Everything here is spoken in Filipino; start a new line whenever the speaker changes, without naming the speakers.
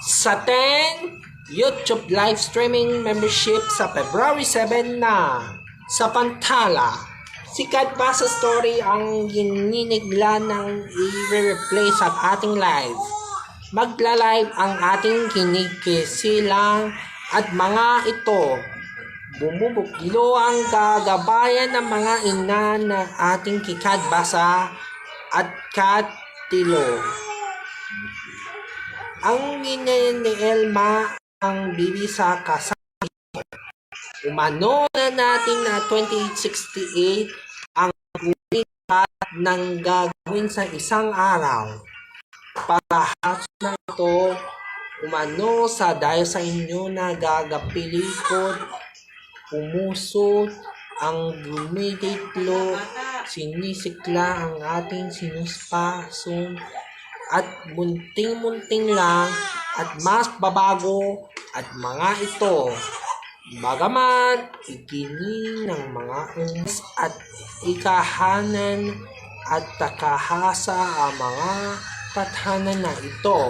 sa 10 YouTube live streaming membership sa February 7 na sa Pantala. Sikat ba sa story ang gininigla ng i-replay sa ating live? Magla-live ang ating kinikisilang at mga ito. Bumubuklo ang gagabayan ng mga ina na ating kikadbasa at katilo. Ang ginayon ni Elma ang bibi sa kasama. Umano na natin na 2868 ang gumikat ng gagawin sa isang araw. Palahas na ito, umano sa dahil sa inyo na gagapilikot, pumusot, ang gumiditlo, sinisikla ang ating sinuspason, at munting-munting lang at mas babago at mga ito. Bagaman igini ng mga umas at ikahanan at takahasa ang mga tadhana na ito.